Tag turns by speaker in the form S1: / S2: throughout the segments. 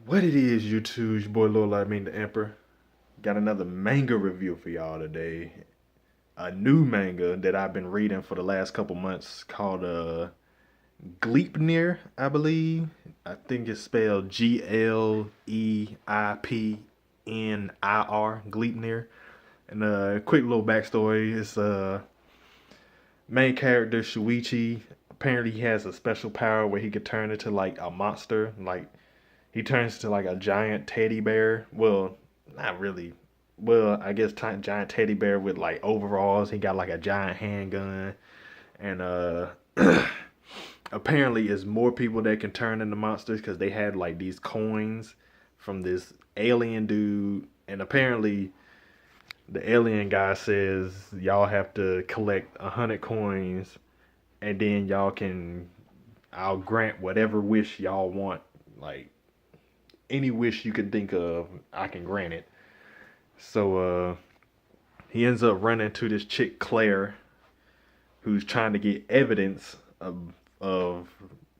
S1: What it is, YouTube, your boy Lil I mean the Emperor. Got another manga review for y'all today. A new manga that I've been reading for the last couple months called Gleipnir, I believe. I think it's spelled Gleipnir, Gleipnir. And a quick little backstory is main character Shuichi. Apparently he has a special power where he could turn into like a monster, like he turns to like a giant teddy bear. Well, not really. Well, I guess giant teddy bear with like overalls. He got like a giant handgun, and apparently, it's more people that can turn into monsters because they had like these coins from this alien dude, and apparently, the alien guy says y'all have to collect 100 coins, and then y'all can. I'll grant whatever wish y'all want, like any wish you can think of, I can grant it. So he ends up running to this chick Claire, who's trying to get evidence of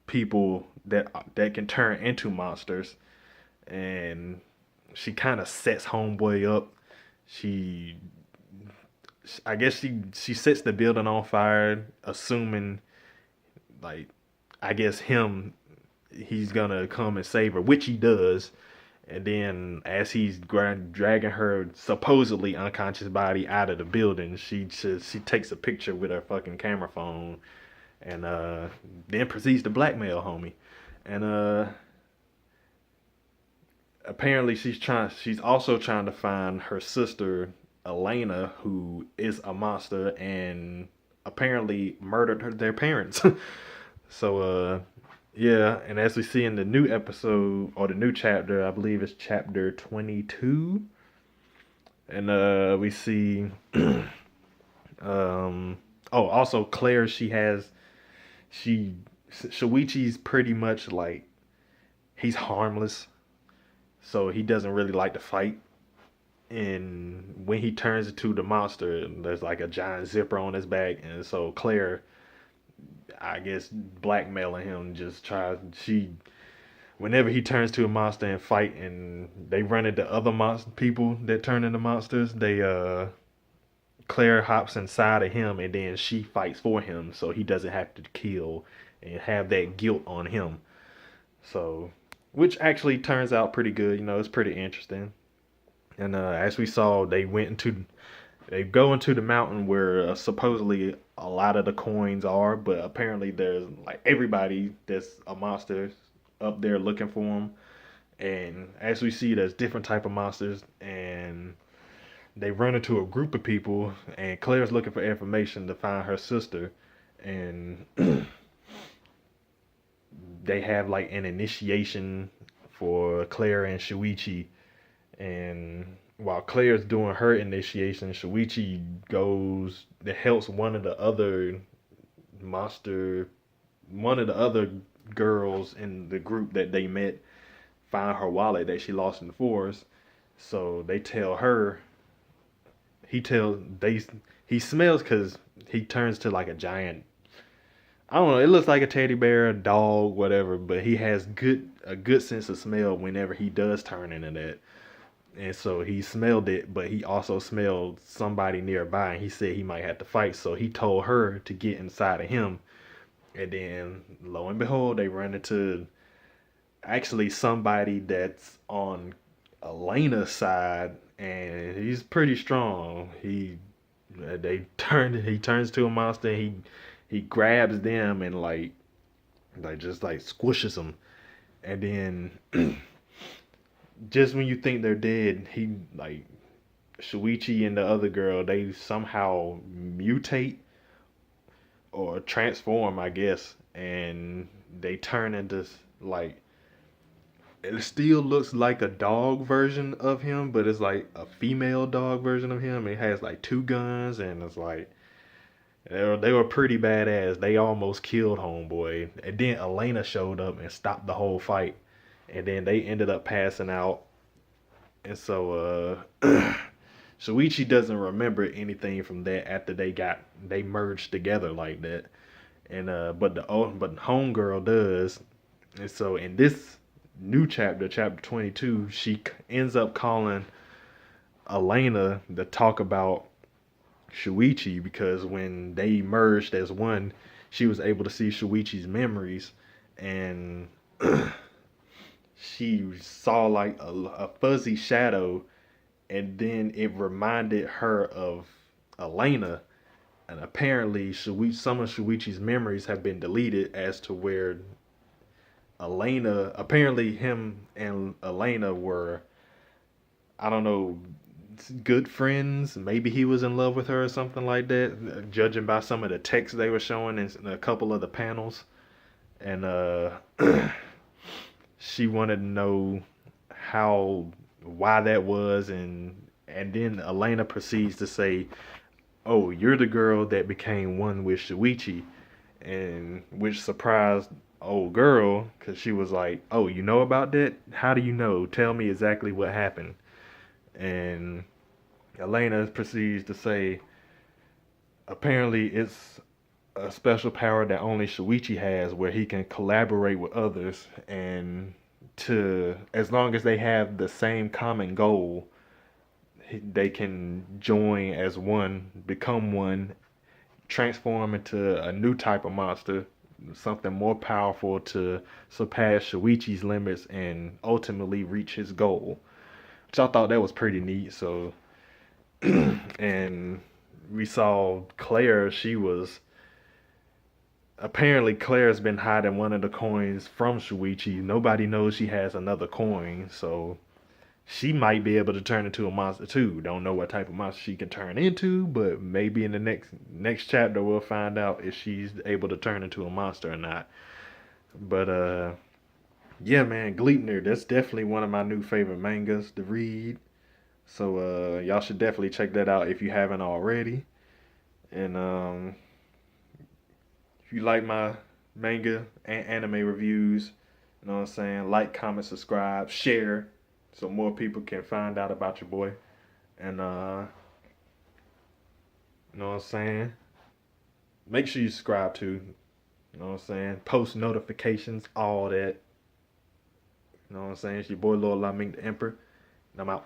S1: people that can turn into monsters, and she kind of sets homeboy up. She, I guess she sets the building on fire, assuming like, I guess he's gonna come and save her, which he does. And then, as he's dragging her supposedly unconscious body out of the building, she takes a picture with her fucking camera phone, and then proceeds to blackmail homie. And apparently, She's also trying to find her sister Elena, who is a monster and apparently murdered their parents. So yeah, and as we see in the new episode or the new chapter, I believe it's chapter 22, and we see oh, also Claire, she Shuichi's pretty much like he's harmless, so he doesn't really like to fight. And when he turns into the monster, there's like a giant zipper on his back, and so Claire, I guess, blackmailing him, just tries she whenever he turns to a monster and fight, and they run into other monster people that turn into monsters, they Claire hops inside of him, and then she fights for him so he doesn't have to kill and have that guilt on him. So, which actually turns out pretty good. It's pretty interesting. And as we saw, they go into the mountain where supposedly a lot of the coins are, but apparently there's like everybody that's a monster up there looking for them. And as we see, there's different type of monsters, and they run into a group of people, and Claire's looking for information to find her sister, and they have like an initiation for Claire and Shuichi. And while Claire's doing her initiation, Shuichi goes that helps monster, one of the other girls in the group that they met find her wallet that she lost in the forest. So they tell her, he tells they he smells because he turns to like a giant. I don't know. It looks like a teddy bear, a dog, whatever. But he has a good sense of smell whenever he does turn into that. And so he smelled it, but he also smelled somebody nearby, and he said he might have to fight. So he told her to get inside of him. And then, lo and behold, they run into actually somebody that's on Elena's side, and he's pretty strong. He turns to a monster. And he grabs them and like just like squishes them, and then just when you think they're dead, he like Shuichi and the other girl, they somehow mutate or transform, I guess, and they turn into like it still looks like a dog version of him, but it's like a female dog version of him. It has like two guns, and it's like they were pretty badass. They almost killed homeboy, and then Elena showed up and stopped the whole fight, and then they ended up passing out. And so Shuichi doesn't remember anything from that after they merged together like that. And but homegirl does. And so in this new chapter, chapter 22, she ends up calling Elena to talk about Shuichi because when they merged as one, she was able to see Shuichi's memories, and she saw like a fuzzy shadow, and then it reminded her of Elena. And apparently, some of Shuichi's memories have been deleted, as to where apparently him and Elena were, I don't know, good friends. Maybe he was in love with her or something like that, judging by some of the text they were showing in a couple of the panels. And she wanted to know why that was, and then Elena proceeds to say, "Oh, you're the girl that became one with Shuichi," and which surprised old girl because she was like, "Oh, you know about that? How do you know? Tell me exactly what happened." And Elena proceeds to say, apparently it's a special power that only Shuichi has, where he can collaborate with others, and to as long as they have the same common goal, they can join as one, become one, transform into a new type of monster, something more powerful to surpass Shuichi's limits and ultimately reach his goal. Which I thought that was pretty neat. So, and we saw Claire. She was apparently Claire's been hiding one of the coins from Shuichi. Nobody knows she has another coin, so she might be able to turn into a monster too. Don't know what type of monster she can turn into, but maybe in the next chapter we'll find out if she's able to turn into a monster or not. But yeah, man, Gleipnir, that's definitely one of my new favorite mangas to read. So y'all should definitely check that out if you haven't already. And if you like my manga and anime reviews, you know what I'm saying, like, comment, subscribe, share, so more people can find out about your boy. And you know what I'm saying, make sure you subscribe too. You know what I'm saying, post notifications, all that. You know what I'm saying. It's your boy Lord Laming the Emperor, and I'm out.